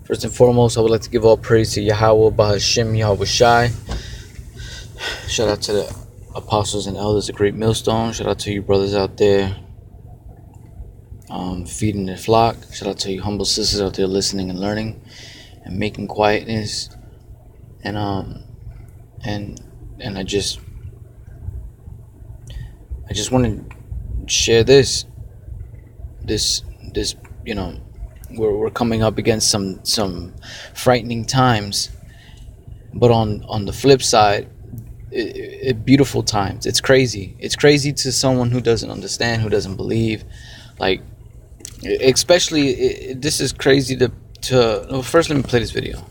First and foremost, I would like to give all praise to Yahweh, Bahashim, Yahweh Shai. Shout out to the apostles and elders of Great Millstone. Shout out to you brothers out there feeding the flock. Shout out to you humble sisters out there listening and learning and making quietness. And I just want to share this. You know, we're coming up against some frightening times, but on the flip side, beautiful times. It's crazy to someone who doesn't understand, who doesn't believe. Like, especially this is crazy to well, first let me play this video.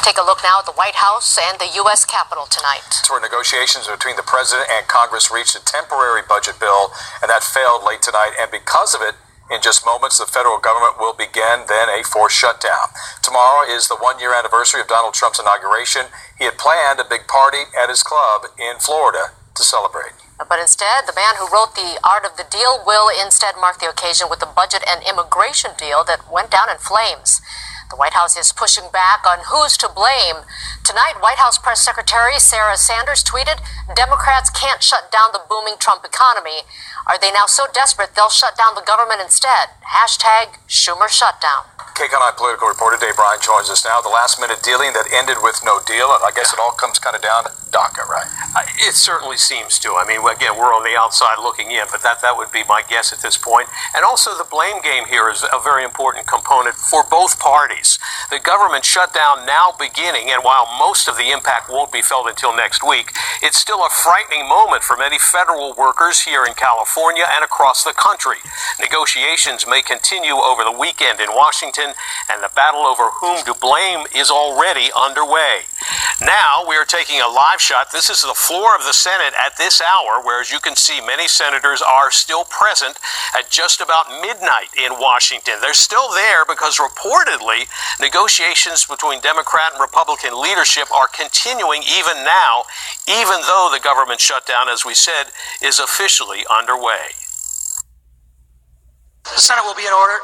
Take a look now at the White House and the U.S. Capitol tonight. Where negotiations between the president and Congress reached a temporary budget bill, and that failed late tonight. And because of it, in just moments, the federal government will begin then a forced shutdown. Tomorrow is the one-year anniversary of Donald Trump's inauguration. He had planned a big party at his club in Florida to celebrate. But instead, the man who wrote The Art of the Deal will instead mark the occasion with a budget and immigration deal that went down in flames. The White House is pushing back on who's to blame. Tonight, White House Press Secretary Sarah Sanders tweeted, "Democrats can't shut down the booming Trump economy. Are they now so desperate they'll shut down the government instead? Hashtag Schumer shutdown." KCON9 political reporter Dave Bryan joins us now. The last-minute dealing that ended with no deal, and I guess it all comes kind of down to DACA, right? It certainly seems to. I mean, again, we're on the outside looking in, but that would be my guess at this point. And also the blame game here is a very important component for both parties. The government shutdown now beginning, and while most of the impact won't be felt until next week, it's still a frightening moment for many federal workers here in California and across the country. Negotiations may continue over the weekend in Washington, and the battle over whom to blame is already underway. Now we are taking a live shot. This is the floor of the Senate at this hour, where, as you can see, many senators are still present at just about midnight in Washington. They're still there because reportedly negotiations between Democrat and Republican leadership are continuing even now, even though the government shutdown, as we said, is officially underway. The Senate will be in order.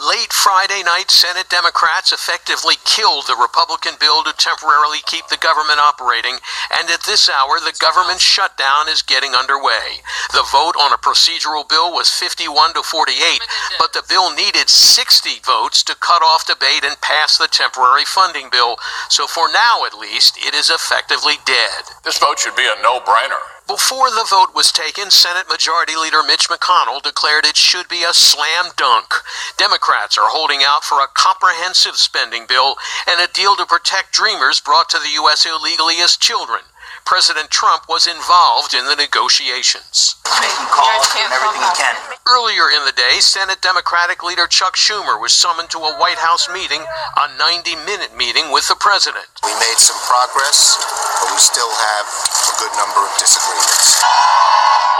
Late Friday night, Senate Democrats effectively killed the Republican bill to temporarily keep the government operating, and at this hour, the government shutdown is getting underway. The vote on a procedural bill was 51 to 48, but the bill needed 60 votes to cut off debate and pass the temporary funding bill, so for now at least, it is effectively dead. This vote should be a no-brainer. Before the vote was taken, Senate Majority Leader Mitch McConnell declared it should be a slam dunk. Democrats are holding out for a comprehensive spending bill and a deal to protect dreamers brought to the U.S. illegally as children. President Trump was involved in the negotiations. Making calls and everything he can. Earlier in the day, Senate Democratic leader Chuck Schumer was summoned to a White House meeting, a 90-minute meeting with the president. We made some progress, but we still have a good number of disagreements.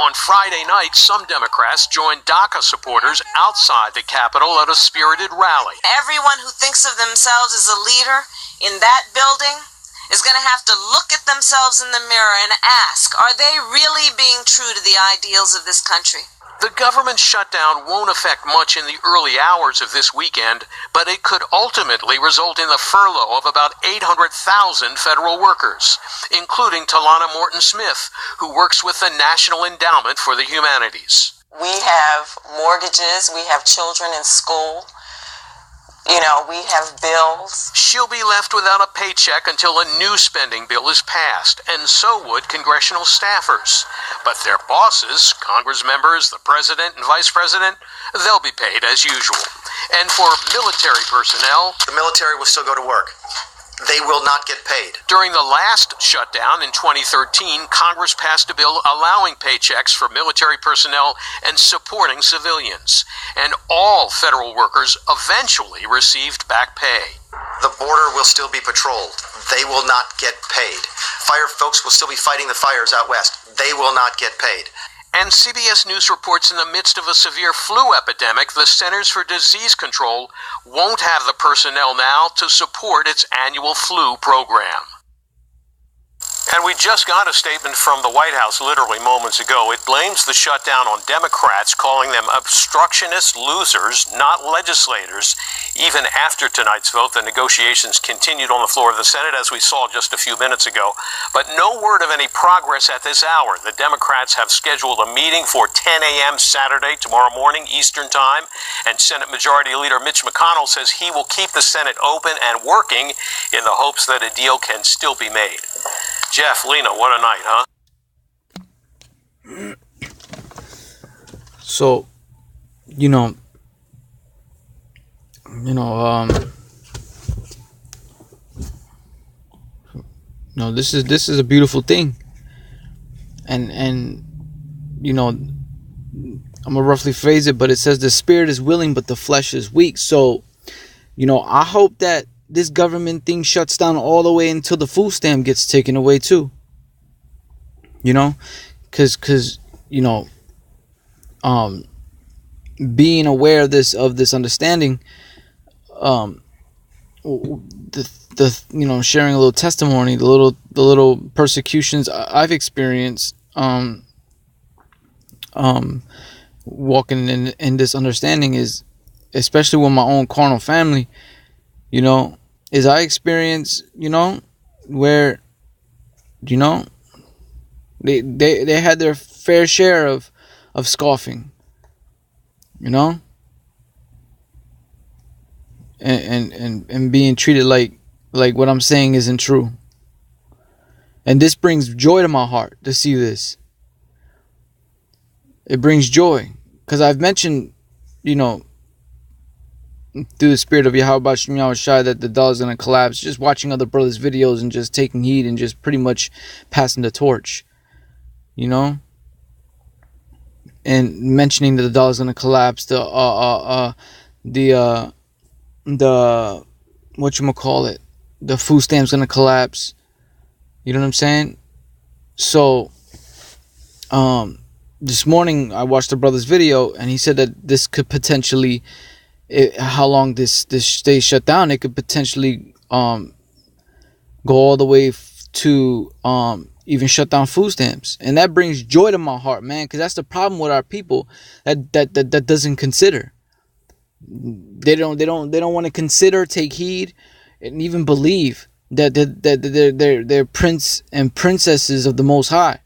On Friday night, some Democrats joined DACA supporters outside the Capitol at a spirited rally. Everyone who thinks of themselves as a leader in that building is going to have to look at themselves in the mirror and ask, are they really being true to the ideals of this country? The government shutdown won't affect much in the early hours of this weekend, but it could ultimately result in the furlough of about 800,000 federal workers, including Talana Morton-Smith, who works with the National Endowment for the Humanities. We have mortgages, we have children in school. You know, we have bills. She'll be left without a paycheck until a new spending bill is passed, and so would congressional staffers. But their bosses, Congress members, the president and vice president, they'll be paid as usual. And for military personnel, The military will still go to work. They will not get paid. during the last shutdown in 2013, Congress passed a bill allowing paychecks for military personnel and supporting civilians. And all federal workers eventually received back pay. The border will still be patrolled. They will not get paid. Fire folks will still be fighting the fires out west. They will not get paid. And CBS News reports in the midst of a severe flu epidemic, the Centers for Disease Control won't have the personnel now to support its annual flu program. And we just got a statement from the White House literally moments ago. It blames the shutdown on Democrats, calling them obstructionist losers, not legislators. Even after tonight's vote, the negotiations continued on the floor of the Senate, as we saw just a few minutes ago. But no word of any progress at this hour. The Democrats have scheduled a meeting for 10 a.m. Saturday, tomorrow morning, Eastern Time. And Senate Majority Leader Mitch McConnell says he will keep the Senate open and working in the hopes that a deal can still be made. Jeff, Lena, what a night, huh? So, this is a beautiful thing, and I'm gonna roughly phrase it, but it says the spirit is willing, but the flesh is weak. So, I hope that this government thing shuts down all the way until the food stamp gets taken away too. Because being aware of this understanding, sharing a little testimony, the little persecutions I've experienced, walking in this understanding is, especially with my own carnal family, is I experience, where, they had their fair share of scoffing, and being treated like what I'm saying isn't true. And this brings joy to my heart to see this. It brings joy, because I've mentioned, through the spirit of Yahweh Shai, that the dollar's gonna collapse. Just watching other brothers' videos and just taking heed and just pretty much passing the torch, and mentioning that the dollar's gonna collapse. The whatchamacallit, the food stamp's gonna collapse. You know what I'm saying? So, this morning I watched the brother's video, and he said that this could potentially, how long this stays shut down, it could potentially go all the way to even shut down food stamps. And that brings joy to my heart, man, because that's the problem with our people that doesn't consider. They don't want to consider, take heed, and even believe that they're prince and princesses of the Most High.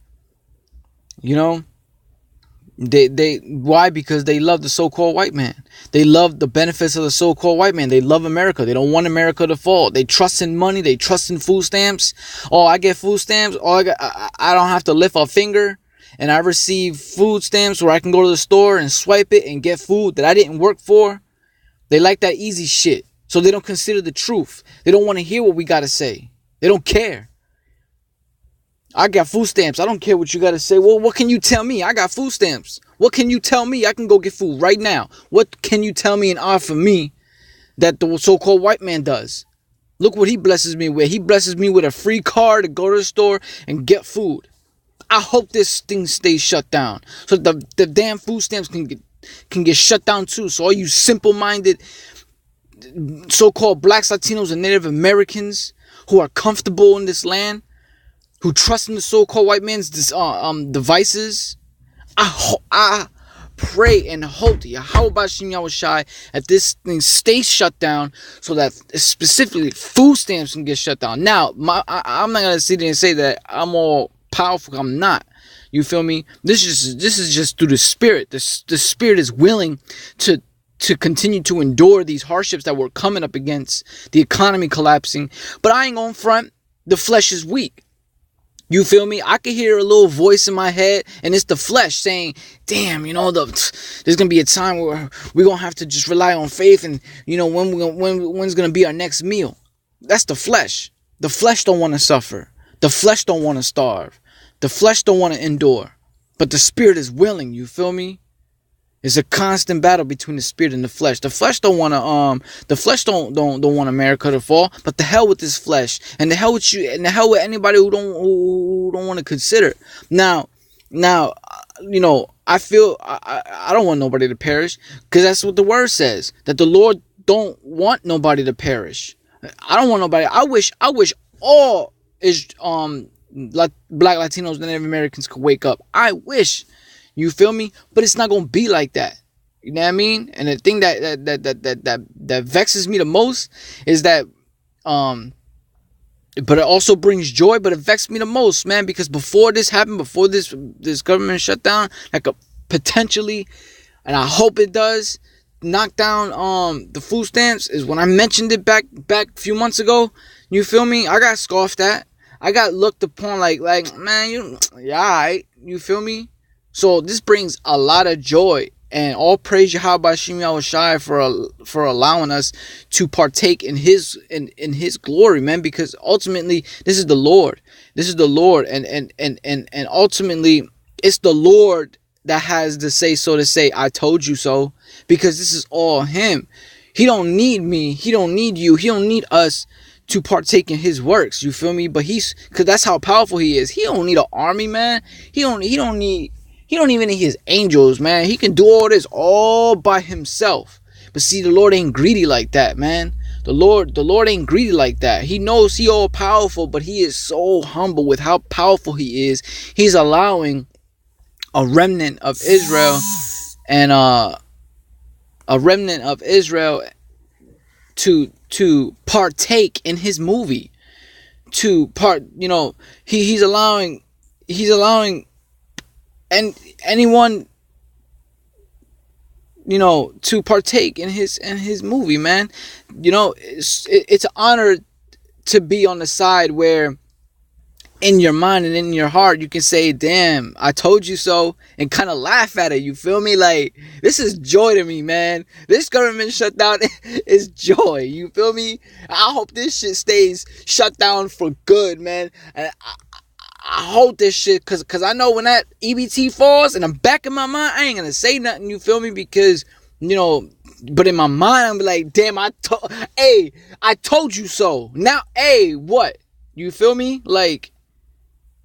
They why? Because they love the so-called white man. They love the benefits of the so-called white man. They love America. They don't want America to fall. They trust in money. They trust in food stamps. Oh, I get food stamps. I don't have to lift a finger, and I receive food stamps where I can go to the store and swipe it and get food that I didn't work for. They like that easy shit, so they don't consider the truth. They don't want to hear what we gotta say. They don't care. I got food stamps. I don't care what you got to say. Well, what can you tell me? I got food stamps. What can you tell me? I can go get food right now. What can you tell me and offer me that the so-called white man does? Look what he blesses me with. He blesses me with a free car to go to the store and get food. I hope this thing stays shut down, so the damn food stamps can get shut down too. So all you simple-minded so-called blacks, Latinos, and Native Americans who are comfortable in this land, who trust in the so-called white man's devices, I pray and hope to Yahweh Shai that this thing stays shut down, so that specifically food stamps can get shut down. Now, I'm not gonna sit there and say that I'm all powerful. I'm not. You feel me? This is just through the spirit. The spirit is willing to continue to endure these hardships that we're coming up against, the economy collapsing. But I ain't gonna front. The flesh is weak. You feel me? I can hear a little voice in my head, and it's the flesh saying, damn, there's going to be a time where we're going to have to just rely on faith, and, when's going to be our next meal? That's the flesh. The flesh don't want to suffer. The flesh don't want to starve. The flesh don't want to endure. But the spirit is willing, you feel me? It's a constant battle between the spirit and the flesh. The flesh don't want to don't want America to fall, but the hell with this flesh, and the hell with you, and the hell with anybody who don't want to consider. Now, I feel I don't want nobody to perish, because that's what the word says, that the Lord don't want nobody to perish. I don't want nobody. I wish all is Black Latinos, Native Americans could wake up. I wish, you feel me? But it's not gonna be like that. You know what I mean? And the thing that vexes me the most is that, but it also brings joy, but it vexes me the most, man, because before this happened, before this government shutdown, like a potentially, and I hope it does, knock down the food stamps, is when I mentioned it back a few months ago. You feel me? I got scoffed at. I got looked upon like man, yeah, alright. You feel me? So this brings a lot of joy. And all praise Yahweh Hashem Yahushai for allowing us to partake in his glory, man. Because ultimately, this is the Lord. This is the Lord, and ultimately, it's the Lord that has the say so to say, I told you so. Because this is all him. He don't need me. He don't need you. He don't need us to partake in his works. You feel me? But because that's how powerful he is. He don't need an army, man. He don't even need his angels, man. He can do all this all by himself. But see, the Lord ain't greedy like that, man. The Lord ain't greedy like that. He knows he all powerful, but he is so humble with how powerful he is. He's allowing a remnant of Israel and a remnant of Israel to partake in his movie. He's allowing and anyone, to partake in his movie, man. It's an honor to be on the side where in your mind and in your heart you can say, damn, I told you so, and kind of laugh at it. You feel me? Like, this is joy to me, man. This government shutdown is joy. You feel me? I hope this shit stays shut down for good, man. And I hope this shit, cause I know when that EBT falls in the back of my mind, I ain't gonna say nothing, you feel me? Because, but in my mind, I'm like, damn, I told you so. Now, what? You feel me? Like,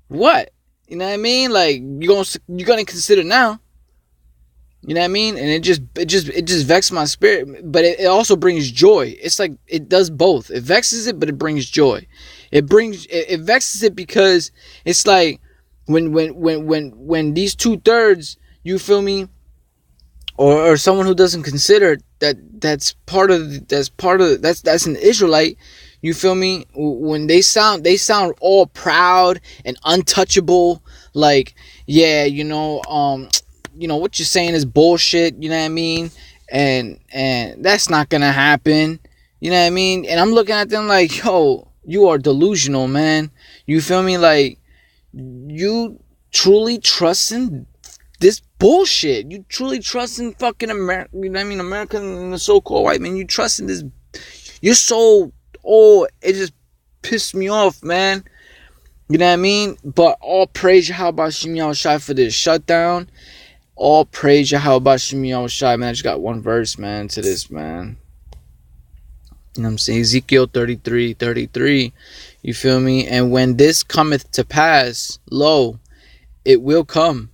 what? You know what I mean? Like, you're gonna consider now. You know what I mean? And it just vexes my spirit, but it also brings joy. It's like, it does both. It vexes it, but it brings joy. It vexes it because it's like when these 2/3, you feel me, or someone who doesn't consider that's an Israelite, you feel me, when they sound all proud and untouchable, like, yeah, what you're saying is bullshit, you know what I mean, and that's not gonna happen, you know what I mean, and I'm looking at them like, yo, you are delusional, man. You feel me? Like, you truly trust in this bullshit. You truly trust in fucking America. You know what I mean? America and the so-called white man. You trust in this. You're so, it just pissed me off, man. You know what I mean? But all praise Yahweh Hashem Yahushai for this shutdown. All praise Yahweh Hashem Yahushai, man. I just got one verse, man, to this, man. You know what I'm saying? Ezekiel 33:33. You feel me? And when this cometh to pass, lo, it will come.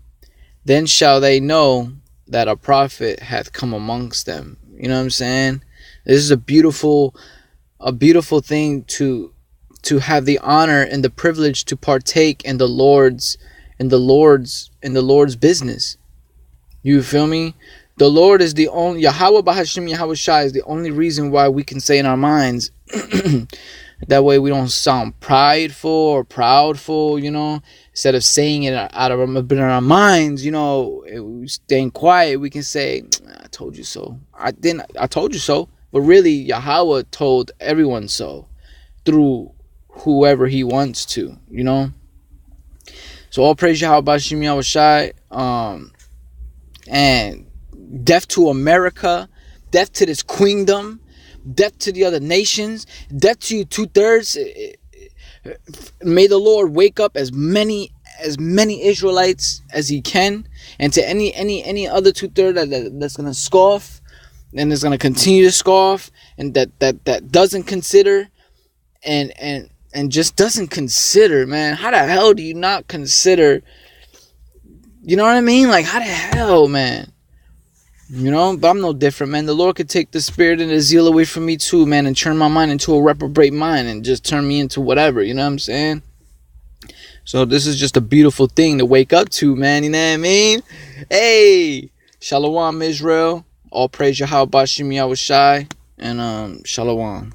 Then shall they know that a prophet hath come amongst them. You know what I'm saying? This is a beautiful thing to have the honor and the privilege to partake in the Lord's business. You feel me? The Lord is the only, Yahweh Bahashim Yahushai is the only reason why we can say in our minds, that way we don't sound prideful or proudful, instead of saying it out of our minds, staying quiet, we can say, I told you so. I told you so. But really, Yahweh told everyone so through whoever he wants to, So all praise Yahweh Bahashim Yahushai, and death to America, death to this queendom, death to the other nations, death to you 2/3. May the Lord wake up as many Israelites as he can, and to any other 2/3 that's gonna scoff and is gonna continue to scoff, and that doesn't consider and just doesn't consider, man. How the hell do you not consider? You know what I mean? Like, how the hell, man? But I'm no different, man. The Lord could take the spirit and the zeal away from me too, man, and turn my mind into a reprobate mind and just turn me into whatever, you know what I'm saying? So this is just a beautiful thing to wake up to, man. You know what I mean? Hey, Shalom Israel. All praise Yahweh Bashim Yahushai. And Shalom.